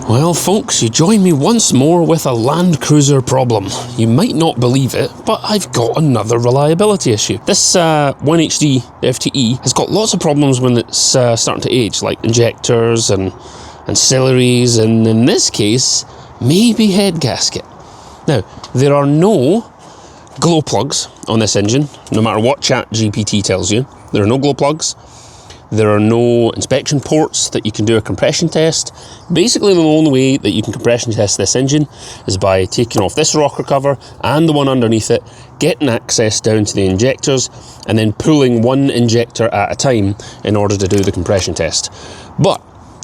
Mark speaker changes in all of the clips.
Speaker 1: Well folks, you join me once more with a Land Cruiser problem. You might not believe it, but I've got another reliability issue. This 1HD-FTE has got lots of problems when it's starting to age, like injectors and ancillaries, and in this case, maybe head gasket. Now, there are no glow plugs on this engine, no matter what ChatGPT tells you. There are no glow plugs. There are no inspection ports that you can do a compression test. Basically, the only way that you can compression test this engine is by taking off this rocker cover and the one underneath it, getting access down to the injectors, and then pulling one injector at a time in order to do the compression test. But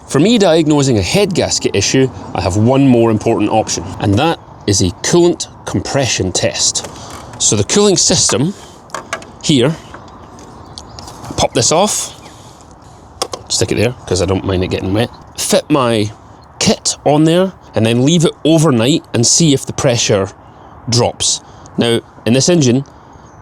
Speaker 1: for me diagnosing a head gasket issue, I have one more important option, and that is a coolant compression test. So the cooling system here, pop this off, stick it there because I don't mind it getting wet, fit my kit on there and then leave it overnight and see if the pressure drops. Now in this engine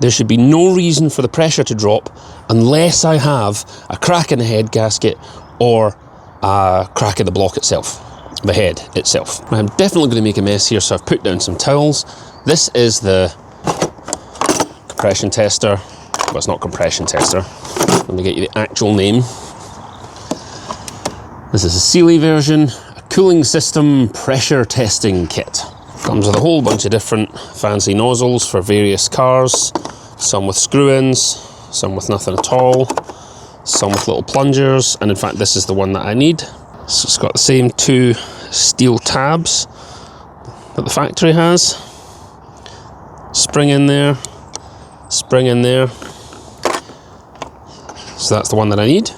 Speaker 1: there should be no reason for the pressure to drop unless I have a crack in the head gasket or a crack in the block itself, the head itself. I'm definitely going to make a mess here, so I've put down some towels. This is the compression tester. Well, it's not compression tester. Let me get you the actual name. This is a Sealy version, a cooling system pressure testing kit. Comes with a whole bunch of different fancy nozzles for various cars, some with screw-ins, some with nothing at all, some with little plungers, and in fact this is the one that I need. So it's got the same two steel tabs that the factory has. Spring in there, spring in there. So that's the one that I need.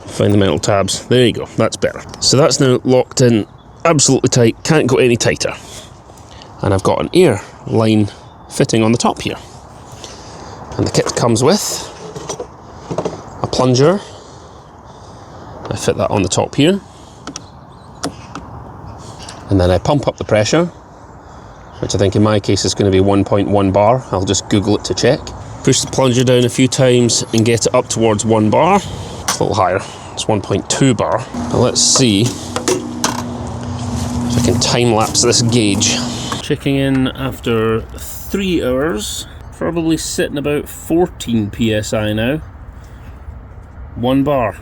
Speaker 1: Find the metal tabs, there you go, that's better. So that's now locked in absolutely tight, can't go any tighter. And I've got an air line fitting on the top here. And the kit comes with a plunger. I fit that on the top here. And then I pump up the pressure, which I think in my case is going to be 1.1 bar. I'll just Google it to check. Push the plunger down a few times and get it up towards 1 bar. It's a little higher. It's 1.2 bar. Now let's see if I can time lapse this gauge. Checking in after 3 hours, probably sitting about 14 psi now. 1 bar.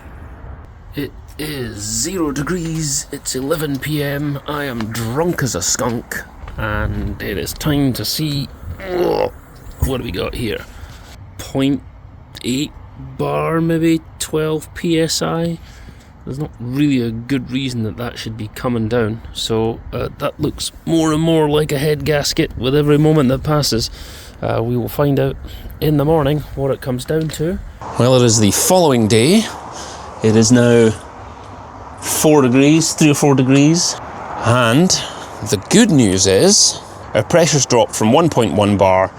Speaker 1: It is 0 degrees, it's 11 PM, I am drunk as a skunk, and it is time to see, what do we got here? 0.8 bar, maybe 12 psi. There's not really a good reason that should be coming down, so that looks more and more like a head gasket with every moment that passes. We will find out in the morning what it comes down to. Well, it is the following day. It is now 4 degrees, 3 or 4 degrees, and the good news is our pressure's dropped from 1.1 bar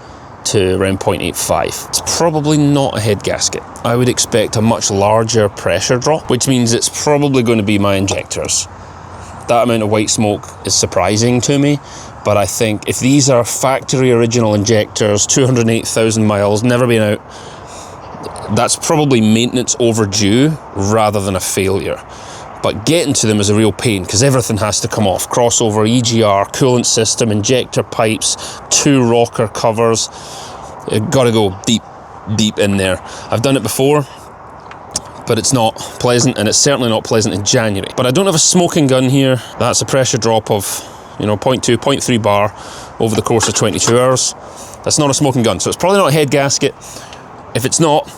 Speaker 1: to around 0.85. It's probably not a head gasket. I would expect a much larger pressure drop, which means it's probably going to be my injectors. That amount of white smoke is surprising to me, but I think if these are factory original injectors, 208,000 miles, never been out, that's probably maintenance overdue rather than a failure. But getting to them is a real pain because everything has to come off. Crossover, EGR, coolant system, injector pipes, 2 rocker covers. You've got to go deep in there. I've done it before, but it's not pleasant, and it's certainly not pleasant in January. But I don't have a smoking gun here. That's a pressure drop of 0.2, 0.3 bar over the course of 22 hours. That's not a smoking gun, so it's probably not a head gasket. If it's not,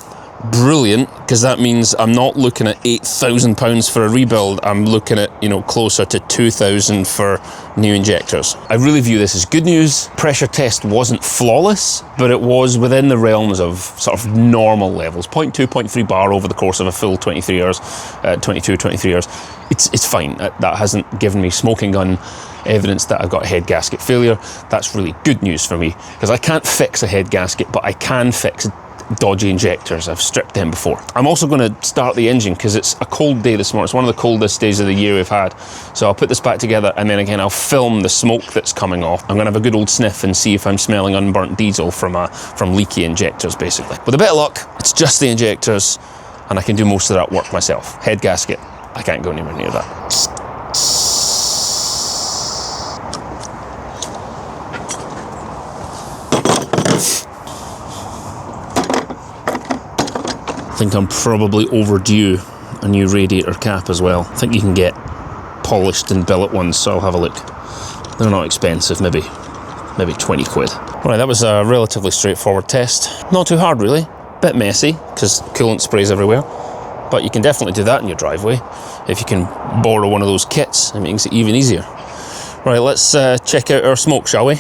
Speaker 1: brilliant, because that means I'm not looking at £8,000 for a rebuild. I'm looking at closer to 2,000 for new injectors. I really view this as good news. Pressure test wasn't flawless, but it was within the realms of sort of normal levels. 0.2, 0.3 bar over the course of a full 23 hours, 23 hours. It's fine. That hasn't given me smoking gun evidence that I've got a head gasket failure. That's really good news for me, because I can't fix a head gasket, but I can fix dodgy injectors. I've stripped them before. I'm also going to start the engine because it's a cold day this morning. It's one of the coldest days of the year we've had. So I'll put this back together, and then again I'll film the smoke that's coming off. I'm going to have a good old sniff and see if I'm smelling unburnt diesel from leaky injectors, basically. With a bit of luck, it's just the injectors, and I can do most of that work myself. Head gasket, I can't go anywhere near that. think I'm probably overdue a new radiator cap as well. I think you can get polished and billet ones, so I'll have a look. They're not expensive, maybe 20 quid. Right, that was a relatively straightforward test. Not too hard really, bit messy because coolant sprays everywhere, but you can definitely do that in your driveway if you can borrow one of those kits. It makes it even easier. Right, let's check out our smoke, shall we?